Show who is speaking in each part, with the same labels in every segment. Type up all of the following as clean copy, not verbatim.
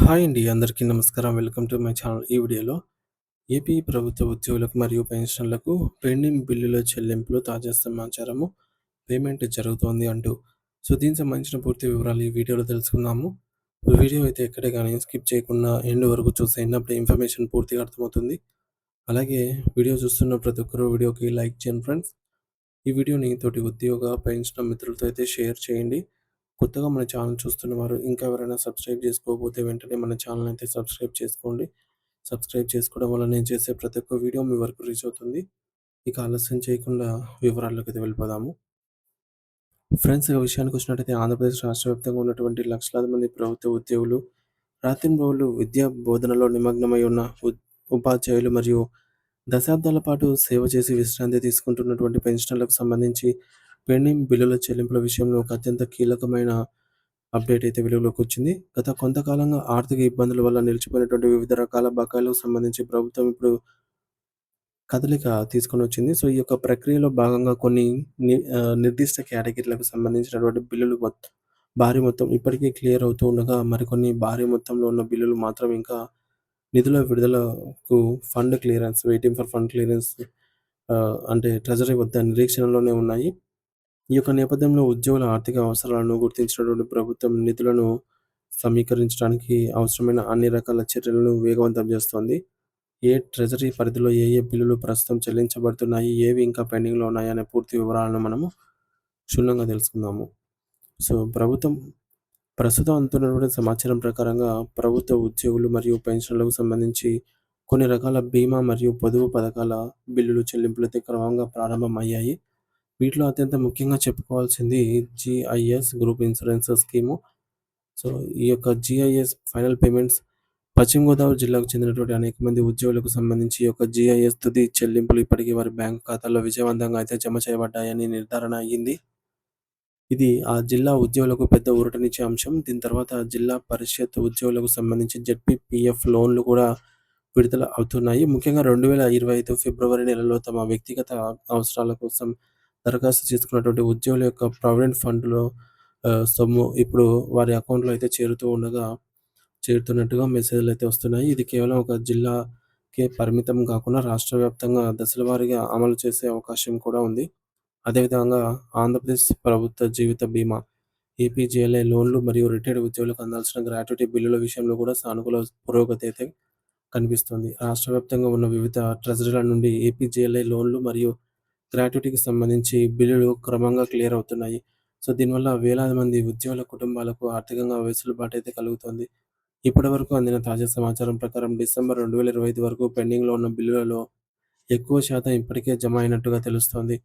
Speaker 1: Hi అండి. అందరికీ నమస్కారం. Welcome to my channel. ఈ వీడియోలో ఏపీ ప్రభుత్వ ఉద్యోగులకు మరియు పెన్షన్లకు పెండింగ్ బిల్లుల చెల్లింపులు తాజా సమాచారము పేమెంట్ జరుగుతోంది అంటూ. దీనికి సంబంధించిన పూర్తి వివరాలు ఈ వీడియోలో తెలుసుకుందాము. వీడియో అయితే ఎక్కడే గానీ స్కిప్ చేయకుండా ఎండ్ వరకు చూసేయండి. అప్పుడే ఇన్ఫర్మేషన్ పూర్తిగా అర్థమవుతుంది. అలాగే వీడియో చూస్తున్న ప్రతి ఒక్కరు వీడియోకి లైక్ చేయండి ఫ్రెండ్స్. ఈ వీడియోని తోటి ఉద్యోగ, పెన్షన్ మిత్రులతో అయితే షేర్ చేయండి. కొత్తగా మన ఛానల్ చూస్తున్నవారు ఇంకా ఎవరైనా సబ్స్క్రైబ్ చేసుకోకపోతే వెంటనే మన ఛానల్ అయితే సబ్స్క్రైబ్ చేసుకోండి. సబ్స్క్రైబ్ చేసుకోవడం వల్ల నేను చేసే ప్రతి ఒక్క వీడియో మీ వరకు రీచ్ అవుతుంది. ఇక ఆలస్యం చేయకుండా వివరాల్లోకైతే వెళ్ళిపోదాము. ఫ్రెండ్స్, ఇక విషయానికి వచ్చినట్టయితే ఆంధ్రప్రదేశ్ రాష్ట్ర వ్యాప్తంగా ఉన్నటువంటి లక్షలాది మంది ప్రభుత్వ ఉద్యోగులు రాత్రింబవళ్లు విద్యా బోధనలో నిమగ్నమై ఉన్న ఉపాధ్యాయులు మరియు దశాబ్దాల పాటు సేవ చేసి విశ్రాంతి తీసుకుంటున్నటువంటి పెన్షనర్లకు సంబంధించి పెండింగ్ బిల్లుల చెల్లింపుల విషయంలో ఒక అత్యంత కీలకమైన అప్డేట్ అయితే వెలుగులోకి వచ్చింది. గత కొంతకాలంగా ఆర్థిక ఇబ్బందుల వల్ల నిలిచిపోయినటువంటి వివిధ రకాల బకాయిలకు సంబంధించి ప్రభుత్వం ఇప్పుడు కదలిక తీసుకొనొచ్చింది. ఈ యొక్క ప్రక్రియలో భాగంగా కొన్ని నిర్దిష్ట కేటగిరీలకు సంబంధించినటువంటి బిల్లులు భారీ మొత్తం ఇప్పటికే క్లియర్ అవుతూ ఉండగా, మరికొన్ని భారీ మొత్తంలో ఉన్న బిల్లులు మాత్రం ఇంకా నిధుల విడుదలకు వెయిటింగ్ ఫర్ ఫండ్ క్లియరెన్స్ అంటే ట్రెజరీ వద్ద నిరీక్షణలోనే ఉన్నాయి. ఈ యొక్క నేపథ్యంలో ఉద్యోగుల ఆర్థిక అవసరాలను గుర్తించినటువంటి ప్రభుత్వం నిధులను సమీకరించడానికి అవసరమైన అన్ని రకాల చర్యలను వేగవంతం చేస్తోంది. ఏ ట్రెజరీ పరిధిలో ఏ ఏ బిల్లులు ప్రస్తుతం చెల్లించబడుతున్నాయి, ఏవి ఇంకా పెండింగ్‌లో ఉన్నాయి అనే పూర్తి వివరాలను మనము క్షుణ్ణంగా తెలుసుకుందాము. ప్రభుత్వం ప్రస్తుతం అందుతున్నటువంటి సమాచారం ప్రకారంగా ప్రభుత్వ ఉద్యోగులు మరియు పెన్షన్‌లకు సంబంధించి కొన్ని రకాల బీమా మరియు పొదుపు పథకాల బిల్లులు చెల్లింపులైతే క్రమంగా ప్రారంభమయ్యాయి. వీటిలో అత్యంత ముఖ్యంగా చెప్పుకోవాల్సింది GIS group insurance scheme. So, ఈ యొక్క జీఐఎస్ ఫైనల్ పేమెంట్స్ పశ్చిమ గోదావరి జిల్లాకు చెందినటువంటి అనేక మంది ఉద్యోగులకు సంబంధించి ఈ యొక్క జీఐఎస్ తుది చెల్లింపులు ఇప్పటికీ వారి బ్యాంకు ఖాతాల్లో విజయవంతంగా అయితే జమ చేయబడ్డాయని నిర్ధారణ అయ్యింది. ఇది ఆ జిల్లా ఉద్యోగులకు పెద్ద ఊరటనిచ్చే అంశం. దీని తర్వాత జిల్లా పరిషత్ ఉద్యోగులకు సంబంధించి జెడ్పీపీఎఫ్ లోన్‌లు కూడా విడుదల అవుతున్నాయి. ముఖ్యంగా 2025 ఫిబ్రవరి నెలలో తమ వ్యక్తిగత అవసరాల కోసం దరఖాస్తు చేసుకున్నటువంటి ఉద్యోగుల యొక్క ప్రావిడెంట్ ఫండ్‌లో సొమ్ము ఇప్పుడు వారి అకౌంట్‌లో అయితే చేరుతున్నట్టుగా మెసేజ్‌లయితే వస్తున్నాయి. ఇది కేవలం ఒక జిల్లాకే పరిమితం కాకుండా రాష్ట్ర వ్యాప్తంగా దశల వారీగా అమలు చేసే అవకాశం కూడా ఉంది. అదేవిధంగా ఆంధ్రప్రదేశ్ ప్రభుత్వ జీవిత బీమా, ఏపీజీఎల్ఐ లోన్లు మరియు రిటైర్డ్ ఉద్యోగులకు అందాల్సిన గ్రాట్యుటీ బిల్లుల విషయంలో కూడా సానుకూల పురోగతి అయితే కనిపిస్తుంది. రాష్ట్ర వ్యాప్తంగా ఉన్న వివిధ ట్రెజరీల నుండి ఏపీజీఎల్ఐ లోన్లు మరియు గ్రాట్యుటీకి సంబంధించి బిల్లులు క్రమంగా క్లియర్ అవుతున్నాయి. దీనివల్ల వేలాది మంది ఉద్యోగుల కుటుంబాలకు ఆర్థికంగా వెసులుబాటు అయితే కలుగుతుంది. ఇప్పటివరకు అందిన తాజా సమాచారం ప్రకారం డిసెంబర్ 2025 వరకు పెండింగ్‌లో ఉన్న బిల్లులలో ఎక్కువ శాతం ఇప్పటికే జమ అయినట్టుగా తెలుస్తోంది.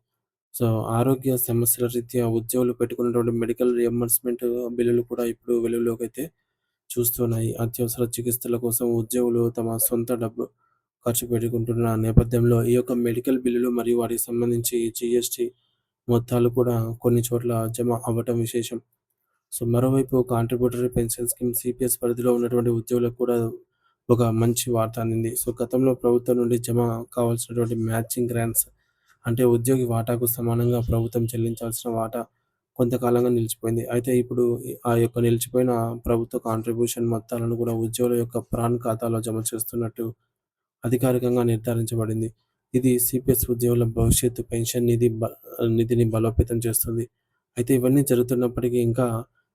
Speaker 1: ఆరోగ్య సమస్యల రీత్యా ఉద్యోగులు పెట్టుకున్నటువంటి మెడికల్ రియంబర్స్‌మెంట్ బిల్లులు కూడా ఇప్పుడు వెలుగులోకైతే చూస్తున్నాయి. అత్యవసర చికిత్సల కోసం ఉద్యోగులు తమ సొంత డబ్బు ఖర్చు పెట్టుకుంటున్న నేపథ్యంలో ఈ యొక్క మెడికల్ బిల్లులు మరియు వాటికి సంబంధించి జీఎస్టీ మొత్తాలు కూడా కొన్ని చోట్ల జమ అవ్వటం విశేషం. మరోవైపు కాంట్రిబ్యూటరీ పెన్షన్ స్కీమ్ సీపీఎస్ పరిధిలో ఉన్నటువంటి ఉద్యోగులకు కూడా ఒక మంచి వార్త అందింది. గతంలో ప్రభుత్వం నుండి జమ కావాల్సినటువంటి మ్యాచింగ్ గ్రాంట్స్ అంటే ఉద్యోగి వాటాకు సమానంగా ప్రభుత్వం చెల్లించాల్సిన వాటా కొంతకాలంగా నిలిచిపోయింది. అయితే ఇప్పుడు ఆ యొక్క నిలిచిపోయిన ప్రభుత్వ కాంట్రిబ్యూషన్ మొత్తాలను కూడా ఉద్యోగుల యొక్క ప్రాన్ ఖాతాలో జమ చేస్తున్నట్టు అధికారికంగా నిర్ధారించబడింది. ఇది సీపీఎస్ ఉద్యోగుల భవిష్యత్తు పెన్షన్ నిధిని బలోపేతం చేస్తుంది. అయితే ఇవన్నీ జరుగుతున్నప్పటికీ ఇంకా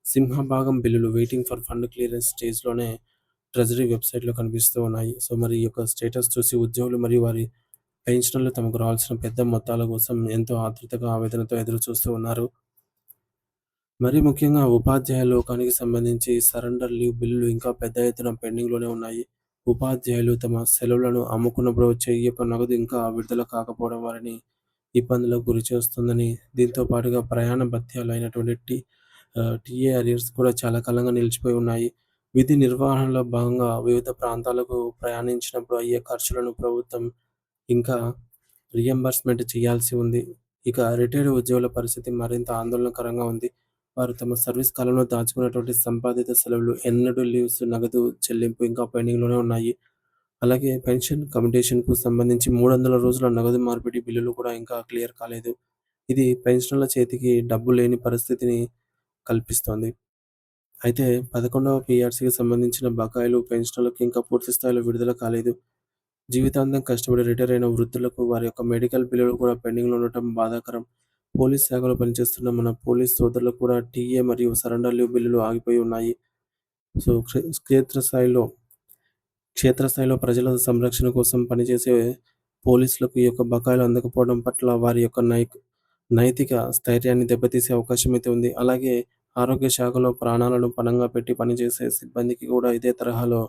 Speaker 1: సింహభాగం బిల్లులు వెయిటింగ్ ఫర్ ఫండ్ క్లియరెన్స్ స్టేజ్‌లోనే ట్రెజరీ వెబ్‌సైట్‌లో కనిపిస్తూ ఉన్నాయి. మరి ఈ యొక్క స్టేటస్ చూసి ఉద్యోగులు మరియు వారి పెన్షనర్లు తమకు రావాల్సిన పెద్ద మొత్తాల కోసం ఎంతో ఆతృతగా, ఆవేదనతో ఎదురు చూస్తూ ఉన్నారు. మరీ ముఖ్యంగా ఉపాధ్యాయ లోకానికి సంబంధించి సరెండర్ లీవ్ బిల్లులు ఇంకా పెద్ద ఎత్తున పెండింగ్‌లోనే ఉన్నాయి. ఉపాధ్యాయులు తమ సెలవులను అమ్ముకున్నప్పుడు వచ్చే ఈ యొక్క నగదు ఇంకా విడుదల కాకపోవడం వారిని ఇబ్బందులకు గురిచేస్తుందని, దీంతో పాటుగా ప్రయాణ భత్యాలు అయినటువంటి టీఏ అరియర్స్ కూడా చాలా కాలంగా నిలిచిపోయి ఉన్నాయి. విధి నిర్వహణలో భాగంగా వివిధ ప్రాంతాలకు ప్రయాణించినప్పుడు అయ్యే ఖర్చులను ప్రభుత్వం ఇంకా రీయింబర్స్‌మెంట్ చేయాల్సి ఉంది. ఇక రిటైర్డ్ ఉద్యోగుల పరిస్థితి మరింత ఆందోళనకరంగా ఉంది. వారు తమ సర్వీస్ కాలంలో దాచుకున్నటువంటి సంపాదిత సెలవులు, ఎర్న్డ్ లీవ్స్ నగదు చెల్లింపు ఇంకా పెండింగ్‌లోనే ఉన్నాయి. అలాగే పెన్షన్ కమ్యుటేషన్‌కు సంబంధించి 300 రోజుల నగదు మార్పిడి బిల్లులు కూడా ఇంకా క్లియర్ కాలేదు. ఇది పెన్షనర్ల చేతికి డబ్బు లేని పరిస్థితిని కల్పిస్తోంది. అయితే 11వ పీఆర్సీకి సంబంధించిన బకాయిలు, పెన్షన్‌లకు ఇంకా పూర్తి స్థాయిలో విడుదల కాలేదు. జీవితాంతం కష్టపడి రిటైర్ అయిన వృద్ధులకు వారి యొక్క మెడికల్ బిల్లులు కూడా పెండింగ్‌లో ఉండటం బాధాకరం. పోలీస్ శాఖలో పనిచేస్తున్న మన పోలీస్ సోదరులకు కూడా టీఏ మరియు సరెండర్ లీవ్ బిల్లులు ఆగిపోయి ఉన్నాయి. సో, క్షేత్రస్థాయిలో ప్రజల సంరక్షణ కోసం పనిచేసే పోలీసులకు ఈ యొక్క బకాయిలు అందకపోవడం పట్ల వారి యొక్క నైతిక స్థైర్యాన్ని దెబ్బతీసే అవకాశం అయితే ఉంది. అలాగే ఆరోగ్య శాఖలో ప్రాణాలను పణంగా పెట్టి పనిచేసే సిబ్బందికి కూడా ఇదే తరహాలో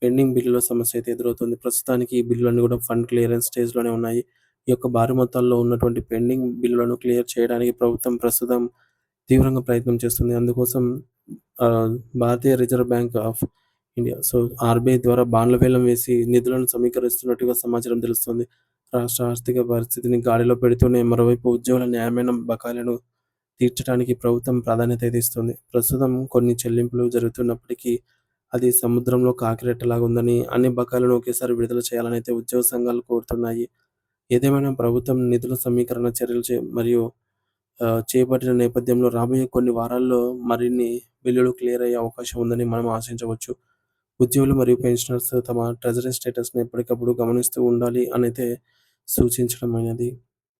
Speaker 1: పెండింగ్ బిల్లుల సమస్య అయితే ఎదురవుతుంది. ప్రస్తుతానికి ఈ బిల్లులన్నీ కూడా ఫండ్ క్లియరెన్స్ స్టేజ్‌లోనే ఉన్నాయి. ఈ యొక్క భారీ మొత్తాల్లో ఉన్నటువంటి పెండింగ్ బిల్లులను క్లియర్ చేయడానికి ప్రభుత్వం ప్రస్తుతం తీవ్రంగా ప్రయత్నం చేస్తుంది. అందుకోసం భారతీయ reserve bank of India RBI ద్వారా బాండ్ల వేలం వేసి నిధులను సమీకరిస్తున్నట్టుగా సమాచారం తెలుస్తోంది. రాష్ట్ర ఆర్థిక పరిస్థితిని గాడిలో పెడుతూనే మరోవైపు ఉద్యోగుల న్యాయమైన బకాయిలను తీర్చడానికి ప్రభుత్వం ప్రాధాన్యత అయితే ఇస్తుంది. ప్రస్తుతం కొన్ని చెల్లింపులు జరుగుతున్నప్పటికీ అది సముద్రంలో కాకిరెట్టలాగా ఉందని, అన్ని బకాయిలను ఒకేసారి విడుదల చేయాలని అయితే ఉద్యోగ సంఘాలు కోరుతున్నాయి. ఏదేమైనా ప్రభుత్వం నిధుల సమీకరణ చర్యలు మరియు చేపట్టిన నేపథ్యంలో రాబోయే కొన్ని వారాల్లో మరిన్ని బిల్లులు క్లియర్ అయ్యే అవకాశం ఉందని మనం ఆశించవచ్చు. ఉద్యోగులు మరియు పెన్షనర్స్ తమ ట్రెజరీ స్టేటస్‌ని ఎప్పటికప్పుడు గమనిస్తూ ఉండాలి అనైతే సూచించడమైనది.